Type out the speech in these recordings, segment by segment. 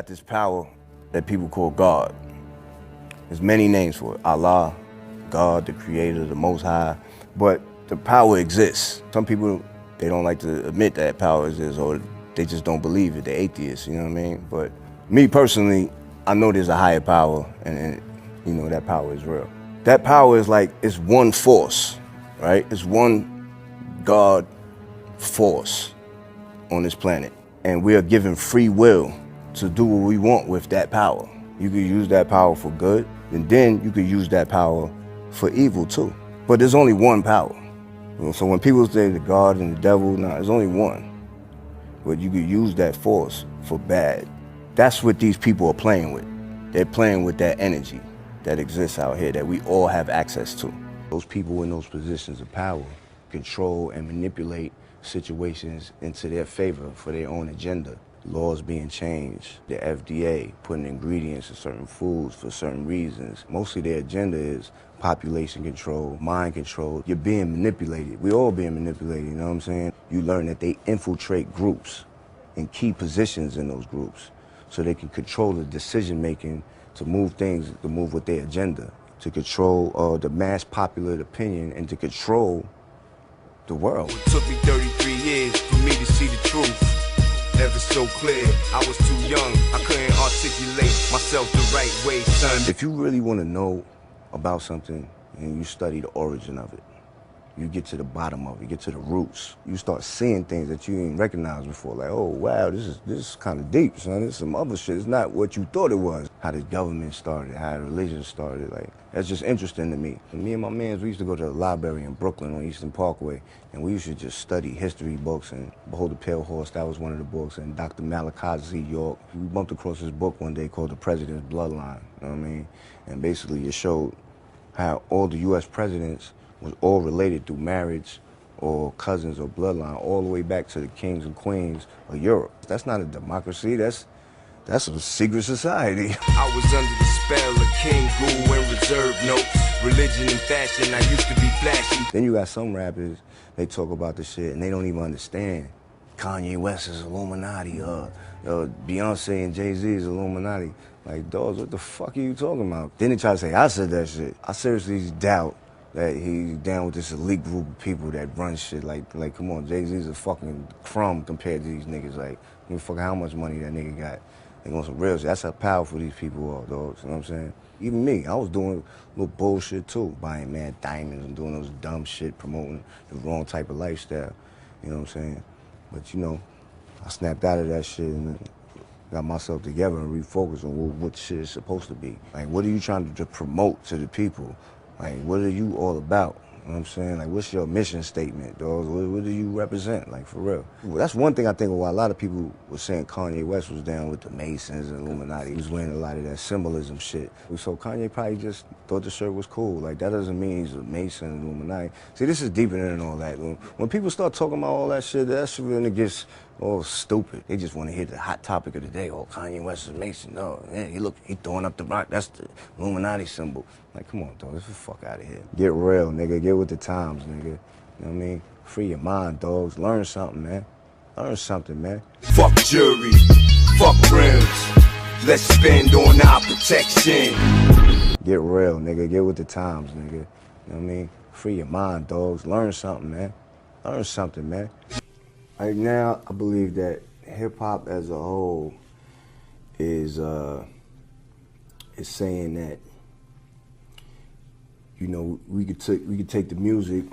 got this power that people call God. There's many names for it. Allah, God, the creator, the most high. But the power exists. Some people, they don't like to admit that power exists, or they just don't believe it. They're atheists, you know what I mean? But me personally, I know there's a higher power, and you know, that power is real. That power is like, it's one force, right? It's one God force on this planet. And we are given free will to do what we want with that power. You could use that power for good, and then you could use that power for evil too. But there's only one power. You know, so when people say the God and the devil, nah, there's only one. But you could use that force for bad. That's what these people are playing with. They're playing with that energy that exists out here that we all have access to. Those people in those positions of power control and manipulate situations into their favor for their own agenda. Laws being changed, the FDA putting ingredients in certain foods for certain reasons. Mostly their agenda is population control, mind control. You're being manipulated. We're all being manipulated, you know what I'm saying? You learn that they infiltrate groups in key positions in those groups so they can control the decision making to move things, to move with their agenda, to control the mass popular opinion and to control the world. It took me 33 years for me to see the truth. Ever so clear, I was too young, I couldn't articulate myself the right way, son. If you really want to know about something and you study the origin of it, you get to the bottom of it, you get to the roots, you start seeing things that you didn't recognize before, like, oh wow, this is kind of deep, son. This is some other shit. It's not what you thought it was. How the government started, how the religion started, like, that's just interesting to me. And me and my mans, we used to go to the library in Brooklyn on Eastern Parkway, and we used to just study history books, and Behold the Pale Horse, that was one of the books, and Dr. Malachi York. We bumped across this book one day called The President's Bloodline, you know what I mean? And basically it showed how all the US presidents was all related through marriage or cousins or bloodline all the way back to the kings and queens of Europe. That's not a democracy, that's a secret society. I was under the spell of King Guru and reserve notes. Religion and fashion, I used to be flashy. Then you got some rappers, they talk about the shit and they don't even understand. Kanye West is Illuminati, Beyonce and Jay-Z is Illuminati. Like, dogs, what the fuck are you talking about? Then they try to say I said that shit. I seriously doubt that he's down with this elite group of people that run shit. Like come on, Jay-Z's a fucking crumb compared to these niggas. Like, I mean, fuck how much money that nigga got. They want some real shit. That's how powerful these people are, dogs. You know what I'm saying? Even me, I was doing little bullshit too, buying mad diamonds and doing those dumb shit, promoting the wrong type of lifestyle. You know what I'm saying? But you know, I snapped out of that shit and got myself together and refocused on what shit is supposed to be. Like, what are you trying to promote to the people? Like, what are you all about? You know what I'm saying? Like, what's your mission statement, dog? What do you represent, like, for real? Well, that's one thing I think why a lot of people were saying Kanye West was down with the Masons and Illuminati. He was wearing a lot of that symbolism shit. So Kanye probably just thought the shirt was cool. Like, that doesn't mean he's a Mason and Illuminati. See, this is deeper than all that. When people start talking about all that shit really gets all stupid. They just want to hear the hot topic of the day. Oh, Kanye West is a Mason. Oh, yeah, he throwing up the rock. That's the Illuminati symbol. Like, come on, dog, get the fuck out of here. Get real, nigga. Get with the times, nigga. You know what I mean? Free your mind, dogs. Learn something, man. Learn something, man. Fuck jury, fuck rims. Let's spend on our protection. Get real, nigga. Get with the times, nigga. You know what I mean? Free your mind, dogs. Learn something, man. Learn something, man. Right now, I believe that hip-hop as a whole is saying that, you know, we could take the music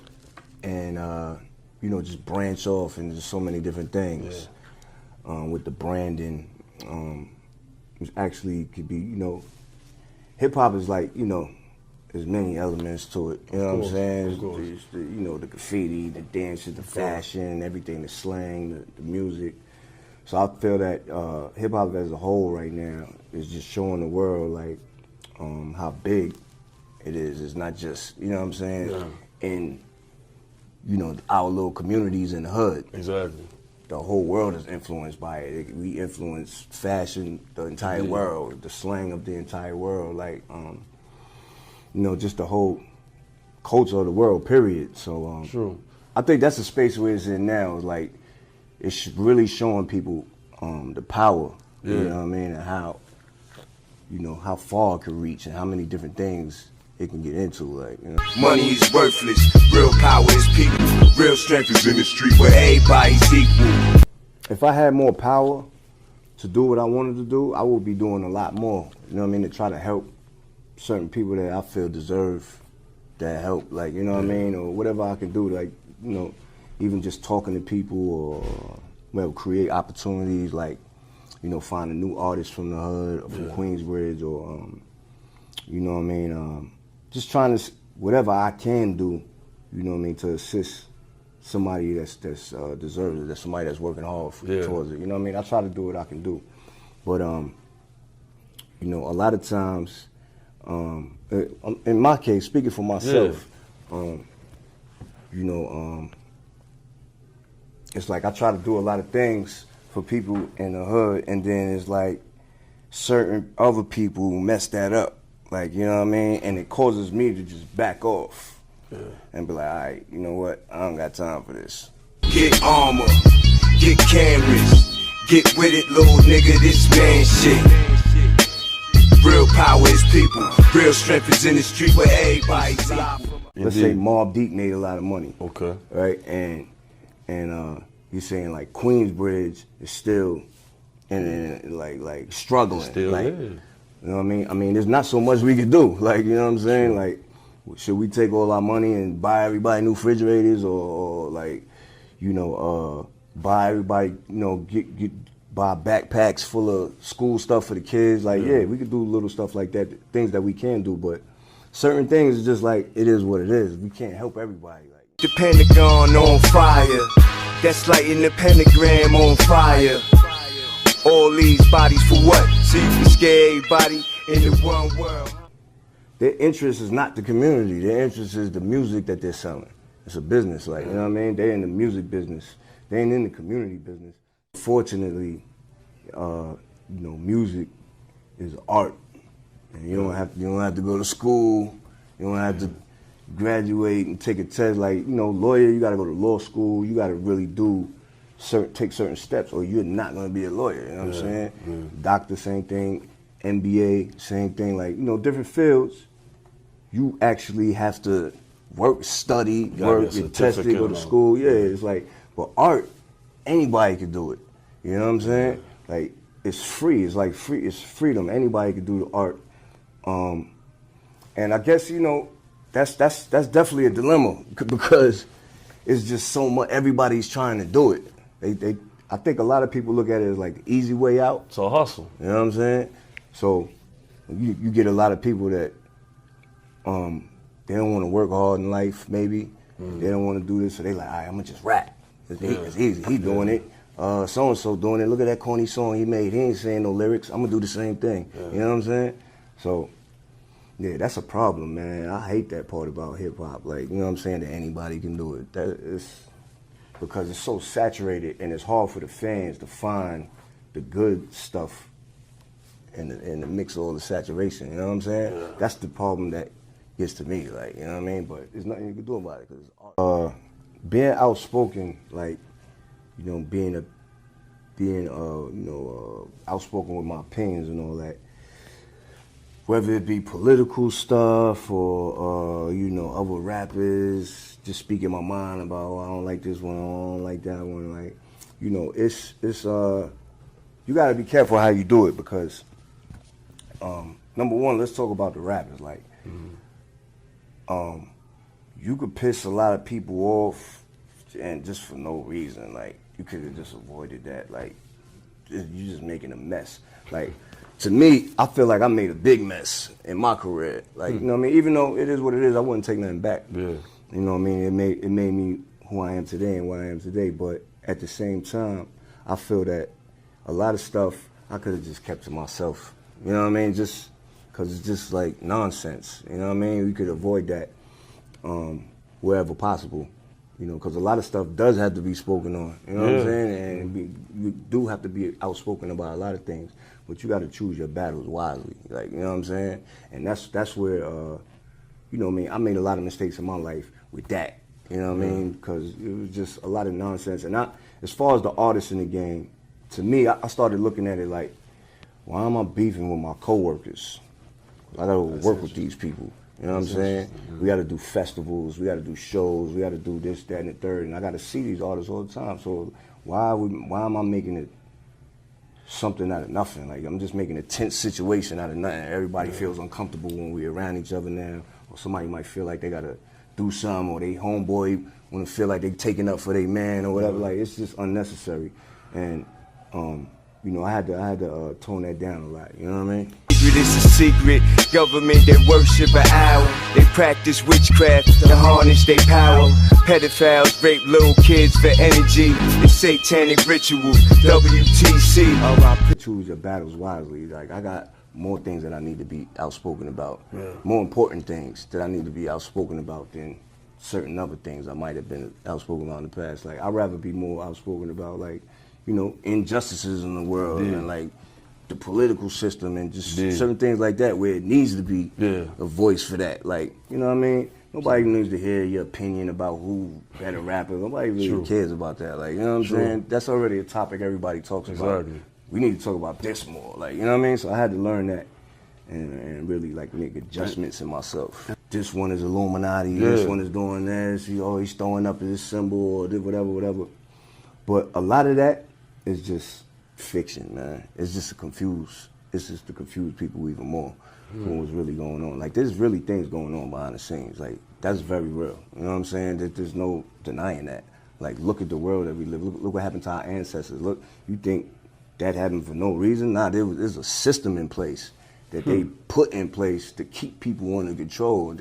and you know, just branch off into so many different things. Yeah. With the branding, which actually could be, you know, hip-hop is like, you know, there's many elements to it, you know what I'm saying? There's the, you know, the graffiti, the dances, the fashion, everything, the slang, the music. So I feel that hip-hop as a whole right now is just showing the world, like, how big it is. It's not just, you know what I'm saying, in, you know, our little communities in the hood. Exactly. The whole world is influenced by it. We influence fashion, the entire world, the slang of the entire world, like, you know, just the whole culture of the world, period. So True. I think that's the space where it's in now. Like, it's really showing people the power You know what I mean? And how, you know, how far it can reach and how many different things it can get into, like, you know. Money is worthless, real power is people. Real strength is in the street where everybody's equal. If I had more power to do what I wanted to do, I would be doing a lot more, you know what I mean, to try to help certain people that I feel deserve that help, like, you know what I mean, or whatever I can do, like, you know, even just talking to people or, well, create opportunities, like, you know, finding new artists from the hood or from Queensbridge or, you know what I mean, just trying to, whatever I can do, you know what I mean, to assist somebody that's deserves it, that's somebody that's working hard towards it, you know what I mean? I try to do what I can do. But, you know, a lot of times, in my case, speaking for myself, you know, it's like I try to do a lot of things for people in the hood, and then it's like certain other people mess that up, like, you know what I mean? And it causes me to just back off and be like, all right, you know what? I don't got time for this. Get armor, get cameras, get with it, little nigga, this man shit. Real power is people, real strength is in the street where everybody's equal. Let's say Mobb Deep made a lot of money. Okay. Right? And you're saying like Queensbridge is still like struggling. Still like, is. You know what I mean? I mean, there's not so much we can do. Like, you know what I'm saying? Like, should we take all our money and buy everybody new refrigerators, or like, you know, buy everybody, you know, buy backpacks full of school stuff for the kids? Like, yeah, we could do little stuff like that, things that we can do, but certain things is just like, it is what it is. We can't help everybody. Like, The Pentagon on fire, that's lighting the pentagram on fire. All these bodies for what? So you can scare everybody in the one world. their interest is not the community. Their interest is the music that they're selling. It's a business, like, you know what I mean? They're in the music business. They ain't in the community business. Fortunately, you know, music is art. And you don't have to go to school. You don't have to graduate and take a test. Like, you know, lawyer, you got to go to law school. You got to really take certain steps, or you're not going to be a lawyer. You know what I'm saying? Doctor, same thing. MBA, same thing. Like, you know, different fields. You actually have to work, study, get tested, go to school. Yeah, it's like, but art, anybody can do it. You know what I'm saying? Like, it's free. It's like free. It's freedom. Anybody can do the art. And I guess, you know, that's definitely a dilemma, because it's just so much. Everybody's trying to do it. I think a lot of people look at it as like the easy way out. It's a hustle. You know what I'm saying? So you get a lot of people that they don't want to work hard in life. Maybe they don't want to do this, so they like, all right, I'm gonna just rap. It's easy. He doing it. So and so doing it. Look at that corny song he made. He ain't saying no lyrics. I'm gonna do the same thing. You know what I'm saying? So yeah, that's a problem, man. I hate that part about hip hop. Like, you know what I'm saying, that anybody can do it. That is because it's so saturated, and it's hard for the fans to find the good stuff in the mix of all the saturation. You know what I'm saying? Yeah. That's the problem that gets to me. Like, you know what I mean? But there's nothing you can do about it, because being outspoken, like, you know, being outspoken with my opinions and all that, whether it be political stuff or, you know, other rappers, just speaking my mind about, oh, I don't like this one, I don't like that one. Like, you know, it's you got to be careful how you do it, because, number one, let's talk about the rappers. Like, you could piss a lot of people off, and just for no reason. Like, you could have just avoided that. Like, you're just making a mess. Like, to me, I feel like I made a big mess in my career. Like, you know what I mean? Even though it is what it is, I wouldn't take nothing back. Yeah. You know what I mean? It made me who I am today and what I am today. But at the same time, I feel that a lot of stuff I could have just kept to myself. You know what I mean? Just because it's just like nonsense. You know what I mean? We could avoid that wherever possible. You know, because a lot of stuff does have to be spoken on. You know what I'm saying? And you do have to be outspoken about a lot of things. But you got to choose your battles wisely. Like, you know what I'm saying? And that's where, you know what I mean? I made a lot of mistakes in my life with that. You know what I mean? Because it was just a lot of nonsense. And as far as the artists in the game, to me, I started looking at it like, why am I beefing with my coworkers? I gotta work with these people. You know what I'm saying? We gotta do festivals, we gotta do shows, we gotta do this, that, and the third, and I gotta see these artists all the time. So why am I making it something out of nothing? Like, I'm just making a tense situation out of nothing. Everybody feels uncomfortable when we're around each other now, or somebody might feel like they gotta do something, or they homeboy wanna feel like they taking up for their man or whatever. Like, it's just unnecessary. And you know, I had to tone that down a lot. You know what I mean? It's a secret. Government that worship an owl. They practice witchcraft to harness their power. Pedophiles rape little kids for energy. It's satanic rituals. WTC. I choose your battles wisely. Like, I got more things that I need to be outspoken about. More important things that I need to be outspoken about than certain other things I might have been outspoken about in the past. Like, I'd rather be more outspoken about, like, you know, injustices in the world and like the political system and just certain things like that where it needs to be a voice for that. Like, you know what I mean? Nobody needs to hear your opinion about who better rapper. Nobody really cares about that. Like, you know what I'm saying? That's already a topic everybody talks about. We need to talk about this more. Like, you know what I mean? So I had to learn that and really like make adjustments in myself. This one is Illuminati, this one is doing this, he's throwing up this symbol or whatever. But a lot of that is just fiction, man. It's just to confuse people even more from what's really going on. Like, there's really things going on behind the scenes. Like, that's very real. You know what I'm saying? There's no denying that. Like, look at the world that we live. Look what happened to our ancestors. Look, you think that happened for no reason? Nah, there's a system in place that they put in place to keep people under control.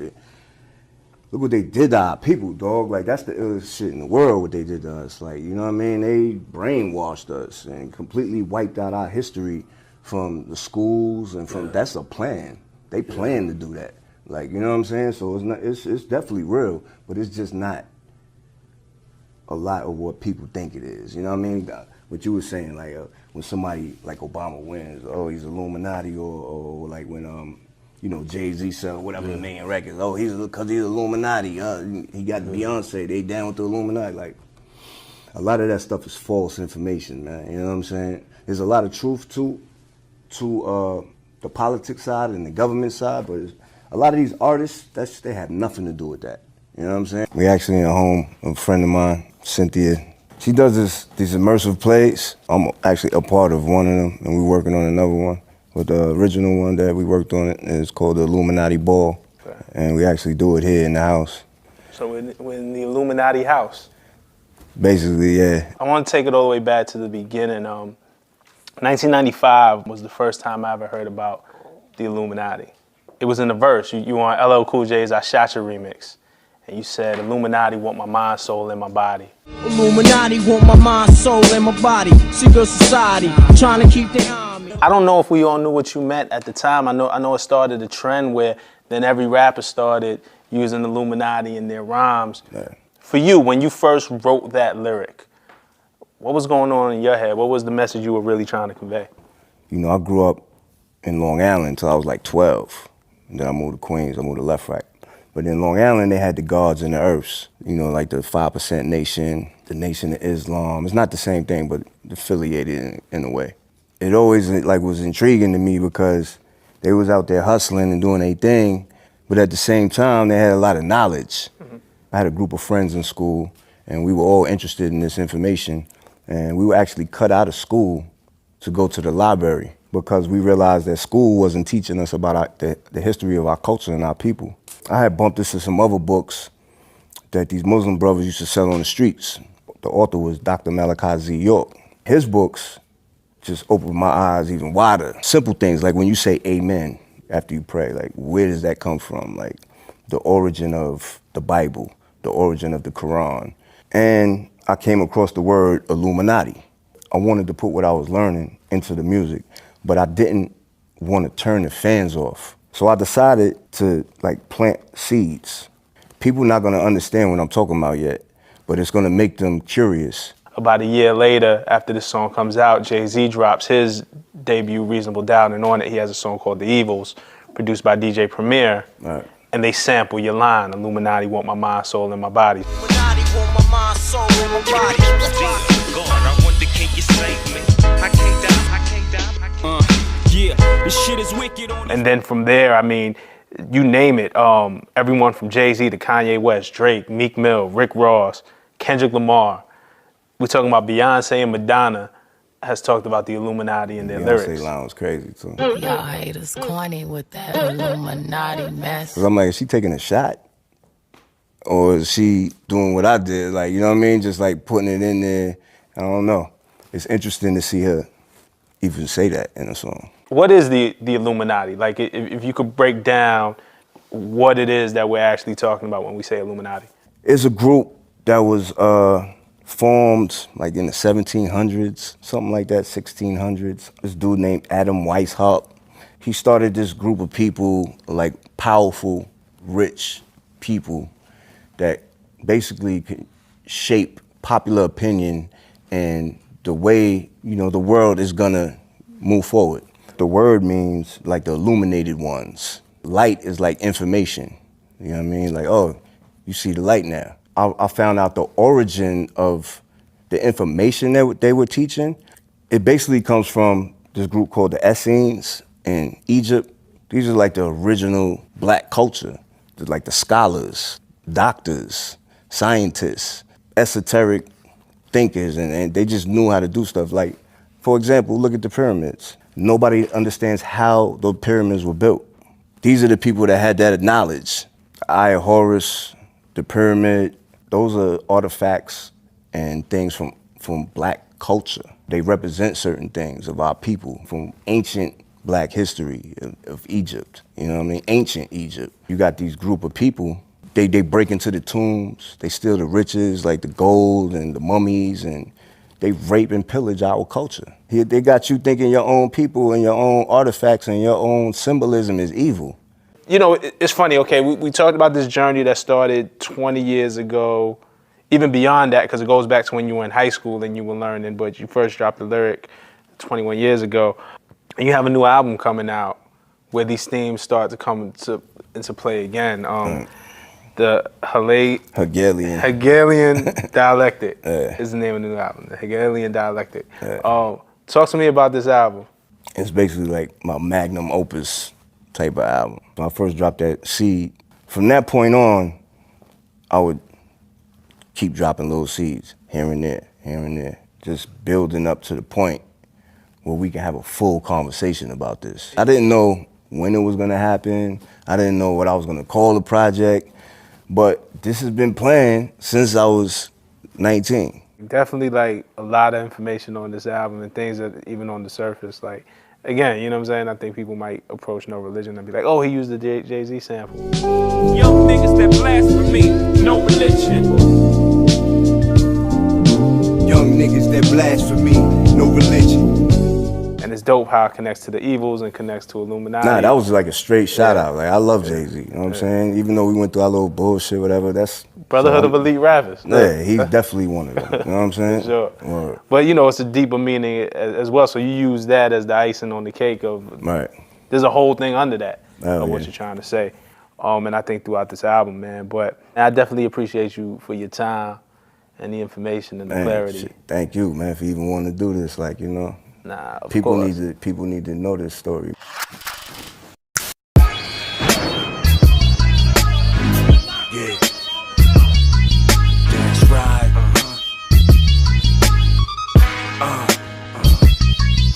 Look what they did to our people, dog. Like, that's the illest shit in the world, what they did to us. Like, you know what I mean? They brainwashed us and completely wiped out our history from the schools and from, that's a plan. They plan to do that. Like, you know what I'm saying? So it's definitely real, but it's just not a lot of what people think it is. You know what I mean? What you were saying, like, when somebody like Obama wins, oh, he's Illuminati, or like when, you know, Jay-Z sell whatever the main records. Oh, because he's Illuminati. He got Beyonce. They down with the Illuminati. Like, a lot of that stuff is false information, man. You know what I'm saying? There's a lot of truth to the politics side and the government side, but a lot of these artists, they have nothing to do with that. You know what I'm saying? We actually in a home of a friend of mine, Cynthia. She does these immersive plays. I'm actually a part of one of them, and we're working on another one. But the original one that we worked on is called the Illuminati Ball, and we actually do it here in the house. So we're in the Illuminati house? Basically, yeah. I want to take it all the way back to the beginning. 1995 was the first time I ever heard about the Illuminati. It was in the verse. You were on LL Cool J's I Shot Ya remix, and you said, Illuminati want my mind, soul, and my body. Illuminati want my mind, soul, and my body. Secret society, trying to keep their eye on me. I don't know if we all knew what you meant at the time. I know it started a trend where then every rapper started using Illuminati in their rhymes. Yeah. For you, when you first wrote that lyric, what was going on in your head? What was the message you were really trying to convey? You know, I grew up in Long Island until I was like 12. And then I moved to Queens, I moved to Left Right. But in Long Island, they had the gods and the earths, you know, like the 5% Nation, the Nation of Islam. It's not the same thing, but affiliated in a way. It always like was intriguing to me because they was out there hustling and doing their thing, but at the same time, they had a lot of knowledge. I had a group of friends in school, and we were all interested in this information, and we were actually cut out of school to go to the library because we realized that school wasn't teaching us about the history of our culture and our people. I had bumped into some other books that these Muslim brothers used to sell on the streets. The author was Dr. Malachi Z. York. His books just opened my eyes even wider. Simple things like when you say amen after you pray, like where does that come from? Like the origin of the Bible, the origin of the Quran. And I came across the word Illuminati. I wanted to put what I was learning into the music, but I didn't want to turn the fans off. So I decided to like plant seeds. People not gonna understand what I'm talking about yet, but it's gonna make them curious. About a year later, after this song comes out, Jay-Z drops his debut Reasonable Doubt, and on it he has a song called The Evils, produced by DJ Premier. Right. And they sample your line, Illuminati want my mind, soul, and my body. Illuminati want my mind, soul, and my body. God, I wonder, can you save me? I can't die, I can't die, I can't die. And then from there, I mean, you name it. Everyone from Jay-Z to Kanye West, Drake, Meek Mill, Rick Ross, Kendrick Lamar. We're talking about Beyonce and Madonna has talked about the Illuminati in their lyrics. Beyonce line was crazy too. Y'all haters corny with that Illuminati mess. Cause I'm like, is she taking a shot? Or is she doing what I did? Like, you know what I mean? Just like putting it in there. I don't know. It's interesting to see her even say that in a song. What is the Illuminati? Like, if you could break down what it is that we're actually talking about when we say Illuminati. It's a group that was formed like in the 1700s, something like that, 1600s. This dude named Adam Weishaupt. He started this group of people, like powerful, rich people that basically could shape popular opinion and the way, you know, the world is gonna move forward. The word means like the illuminated ones. Light is like information. You know what I mean? Like, oh, you see the light now. I found out the origin of the information that they were teaching. It basically comes from this group called the Essenes in Egypt. These are like the original black culture. They're like the scholars, doctors, scientists, esoteric thinkers, and they just knew how to do stuff. Like, for example, look at the pyramids. Nobody understands how the pyramids were built. These are the people that had that knowledge. The Eye of Horus, the pyramid, those are artifacts and things from black culture. They represent certain things of our people from ancient black history of Egypt. You know what I mean? Ancient Egypt. You got these group of people, they break into the tombs, they steal the riches, like the gold and the mummies, and they rape and pillage our culture. They got you thinking your own people and your own artifacts and your own symbolism is evil. You know, it's funny, okay, we talked about this journey that started 20 years ago, even beyond that, because it goes back to when you were in high school and you were learning, but you first dropped the lyric 21 years ago. And you have a new album coming out where these themes start to come into play again. The Hegelian Dialectic is the name of the new album, the Hegelian Dialectic. Talk to me about this album. It's basically like my magnum opus type of album. When I first dropped that seed, from that point on, I would keep dropping little seeds here and there, just building up to the point where we can have a full conversation about this. I didn't know when it was gonna happen. I didn't know what I was gonna call the project, but this has been planned since I was 19. Definitely like a lot of information on this album and things that even on the surface, like, again, you know what I'm saying? I think people might approach No Religion and be like, oh, he used the Jay-Z sample. Young niggas that blasphemy, no religion. Young niggas that blasphemy, no religion. And it's dope how it connects to the evils and connects to Illuminati. Nah, that was like a straight shout out. Like, I love Jay-Z, you know what I'm saying? Even though we went through our little bullshit, whatever, that's... Brotherhood of Elite Rappers. Yeah, he's definitely one of them, you know what I'm saying? Sure. Word. But you know, it's a deeper meaning as well, so you use that as the icing on the cake of... Right. There's a whole thing under that of what yeah. you're trying to say. And I think throughout this album, man, but I definitely appreciate you for your time and the information and the clarity. Shit, thank you, man, for even wanting to do this, like, you know? Nah, of people course. need to know this story. Yeah. That's right.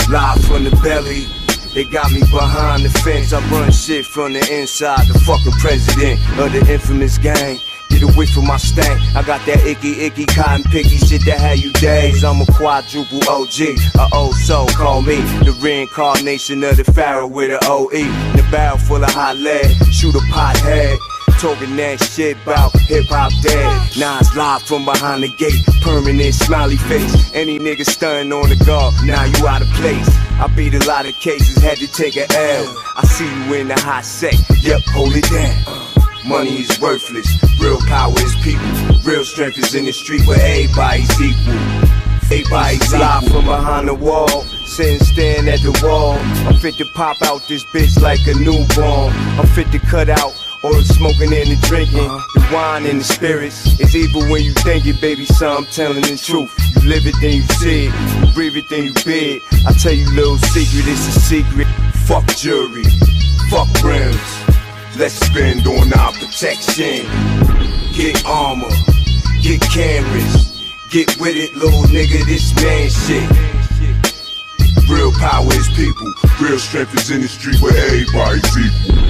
Live from the belly. They got me behind the fence. I run shit from the inside. The fucking president of the infamous gang. Get away from my stank. I got that icky, cotton picky shit that had you days. I'm a quadruple OG, a old soul. Call me the reincarnation of the pharaoh with an OE. The barrel full of hot lead, shoot a pothead. Talking that shit about hip-hop dead. Now it's live from behind the gate. Permanent smiley face. Any nigga stunning on the guard, now you out of place. I beat a lot of cases, had to take a L. I see you in the hot set, yep, hold it down. Money is worthless, real power is people. Real strength is in the street where everybody's equal. Everybody's live from behind the wall, sitting staring at the wall. I'm fit to pop out this bitch like a newborn. I'm fit to cut out all the smoking and the drinking, the wine and the spirits. It's evil when you think it, baby, son, I'm telling the truth. You You live it, then you see it. Breathe it, then you bid. I tell you, little secret, it's a secret. Fuck jury, fuck rims. Let's spend on our protection. Get armor, get cameras. Get with it, little nigga, this man shit. Real power is people. Real strength is in the street where everybody's equal.